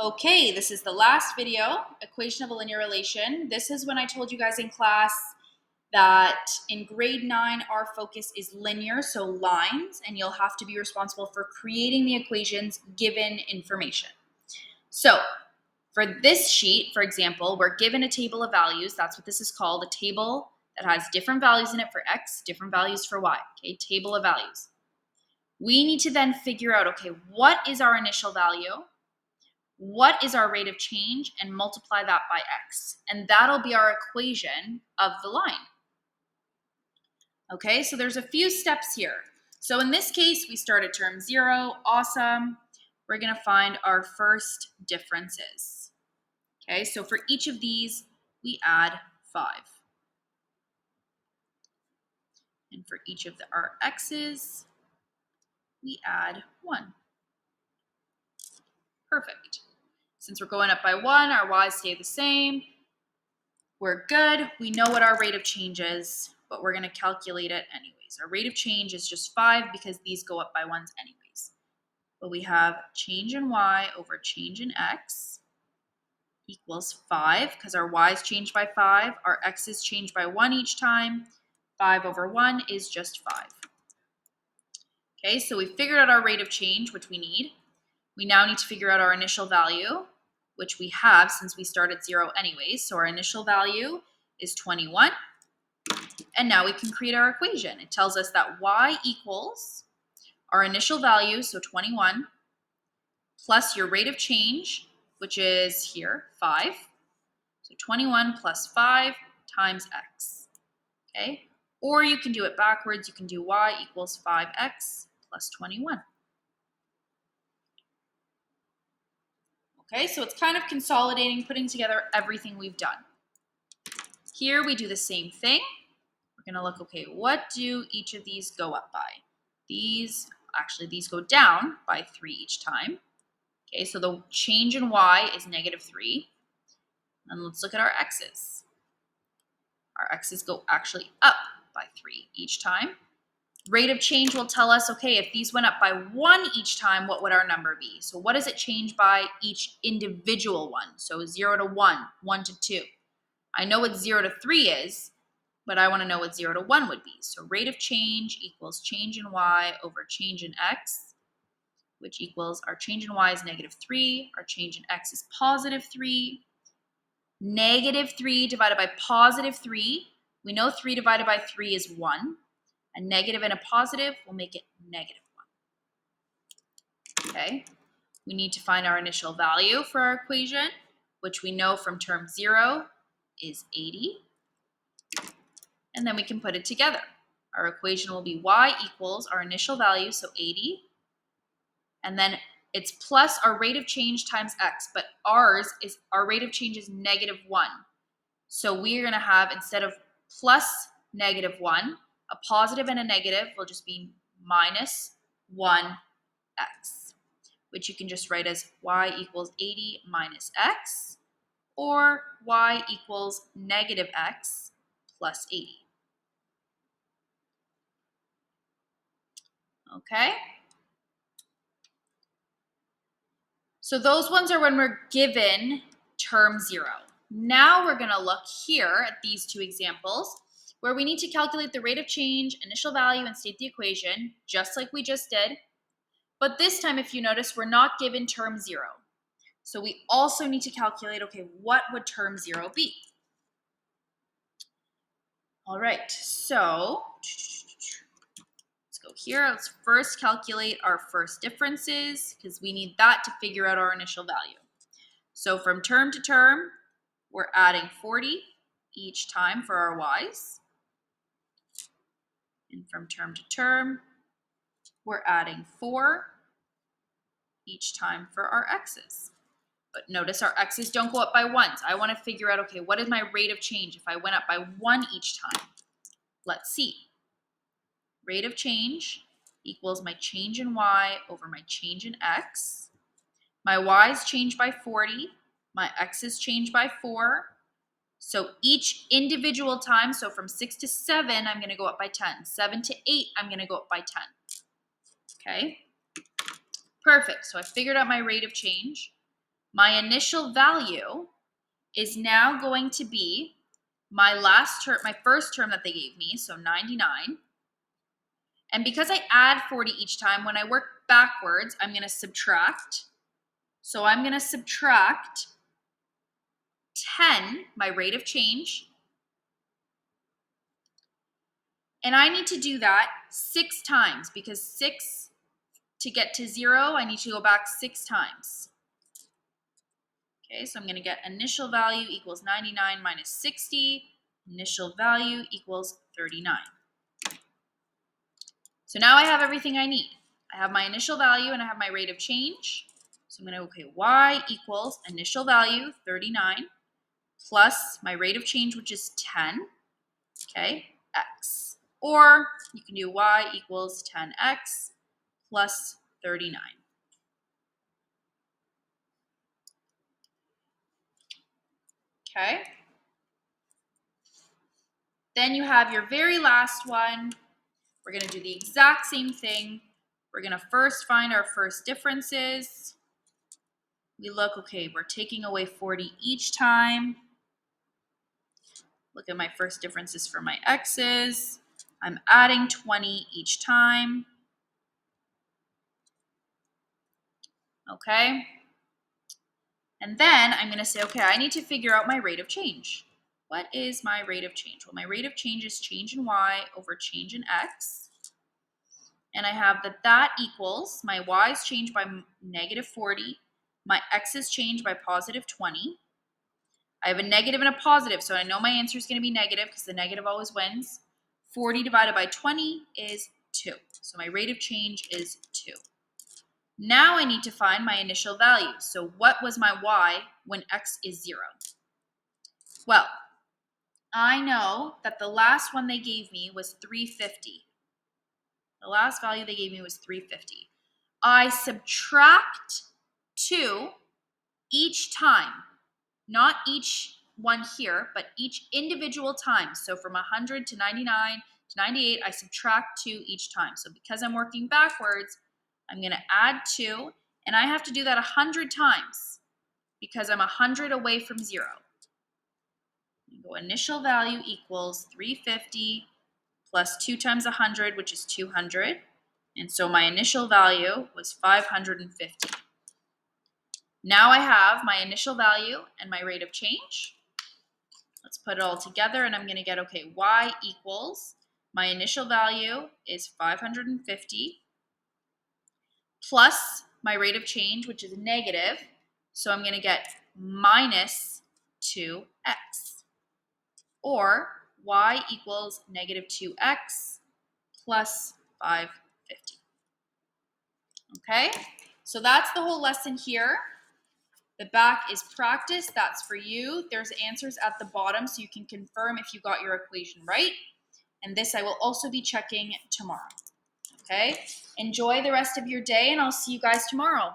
Okay, this is the last video, equation of a linear relation. This is when I told you guys in class that in grade 9, our focus is linear, so lines, and you'll have to be responsible for creating the equations given information. So for this sheet, for example, we're given a table of values. That's what this is called, a table that has different values in it for x, different values for y, okay, table of values. We need to then figure out, okay, what is our initial value? What is our rate of change, and multiply that by x. And that'll be our equation of the line. Okay, so there's a few steps here. So in this case, we start at term 0. Awesome. We're going to find our first differences. Okay, so for each of these, we add 5. And for each of our x's, we add 1. Perfect. Since we're going up by 1, our y's stay the same. We're good. We know what our rate of change is, but we're going to calculate it anyways. Our rate of change is just 5 because these go up by 1s anyways. But we have change in y over change in x equals 5 because our y's change by 5. Our x's change by 1 each time. 5 over 1 is just 5. Okay, so we figured out our rate of change, which we need. We now need to figure out our initial value, which we have since we start at 0 anyways. So our initial value is 21. And now we can create our equation. It tells us that y equals our initial value, so 21, plus your rate of change, which is here, 5. So 21 plus 5 times x. Okay? Or you can do it backwards. You can do y equals 5x plus 21. Okay, so it's kind of consolidating, putting together everything we've done. Here we do the same thing. We're going to look, okay, what do each of these go up by? These go down by 3 each time. Okay, so the change in y is -3. And let's look at our x's. Our x's go actually up by 3 each time. Rate of change will tell us, okay, if these went up by 1 each time, what would our number be? So what does it change by each individual one? So 0 to 1, 1 to 2. I know what 0 to 3 is, but I want to know what 0 to 1 would be. So rate of change equals change in y over change in x, which equals our change in y is -3, our change in x is +3. -3 divided by +3, we know 3 divided by 3 is 1. A negative and a positive will make it -1. Okay, we need to find our initial value for our equation, which we know from term 0 is 80. And then we can put it together. Our equation will be y equals our initial value, so 80. And then it's plus our rate of change times x, but our rate of change is -1. So we're going to have, instead of plus -1, a positive and a negative will just be -1x, which you can just write as y equals 80 minus x, or y equals -x plus 80. Okay? So those ones are when we're given term 0. Now we're going to look here at these two examples where we need to calculate the rate of change, initial value, and state the equation, just like we just did. But this time, if you notice, we're not given term 0. So we also need to calculate, okay, what would term 0 be? All right, so let's go here. Let's first calculate our first differences because we need that to figure out our initial value. So from term to term, we're adding 40 each time for our y's. And from term to term, we're adding 4 each time for our x's. But notice our x's don't go up by 1s. I want to figure out, okay, what is my rate of change if I went up by 1 each time? Let's see. Rate of change equals my change in y over my change in x. My y's change by 40. My x's change by 4. So each individual time, so from 6 to 7, I'm going to go up by 10. 7 to 8, I'm going to go up by 10. Okay? Perfect. So I figured out my rate of change. my initial value is now going to be my last term, my first term that they gave me, so 99. And because I add 40 each time, when I work backwards, I'm going to subtract. So I'm going to subtract 10, my rate of change. And I need to do that 6 times because 6 to get to 0, I need to go back 6 times. Okay, so I'm going to get initial value equals 99 minus 60. Initial value equals 39. So now I have everything I need. I have my initial value and I have my rate of change. So I'm going to, okay, y equals initial value, 39, plus my rate of change, which is 10, okay, x. Or you can do y equals 10x plus 39. Okay. Then you have your very last one. We're going to do the exact same thing. We're going to first find our first differences. We look, okay, we're taking away 40 each time. Look at my first differences for my x's. I'm adding 20 each time. Okay. And then I'm going to say, okay, I need to figure out my rate of change. What is my rate of change? Well, my rate of change is change in y over change in x. And I have that equals my y's change by negative 40, my x's change by positive 20. I have a negative and a positive, so I know my answer is going to be negative because the negative always wins. 40 divided by 20 is 2. So my rate of change is 2. Now I need to find my initial value. So what was my y when x is 0? Well, I know that the last one they gave me was 350. The last value they gave me was 350. I subtract 2 each time. Not each one here, but each individual time. So from 100 to 99 to 98, I subtract 2 each time. So because I'm working backwards, I'm going to add 2, and I have to do that 100 times because I'm 100 away from 0. Go initial value equals 350 plus 2 times 100, which is 200. And so my initial value was 550. Now I have my initial value and my rate of change. Let's put it all together, and I'm going to get, okay, y equals, my initial value is 550 plus my rate of change, which is negative. So I'm going to get minus 2x. Or y equals negative 2x plus 550. Okay, so that's the whole lesson here. The back is practice. That's for you. There's answers at the bottom so you can confirm if you got your equation right. And this I will also be checking tomorrow. Okay, enjoy the rest of your day, and I'll see you guys tomorrow.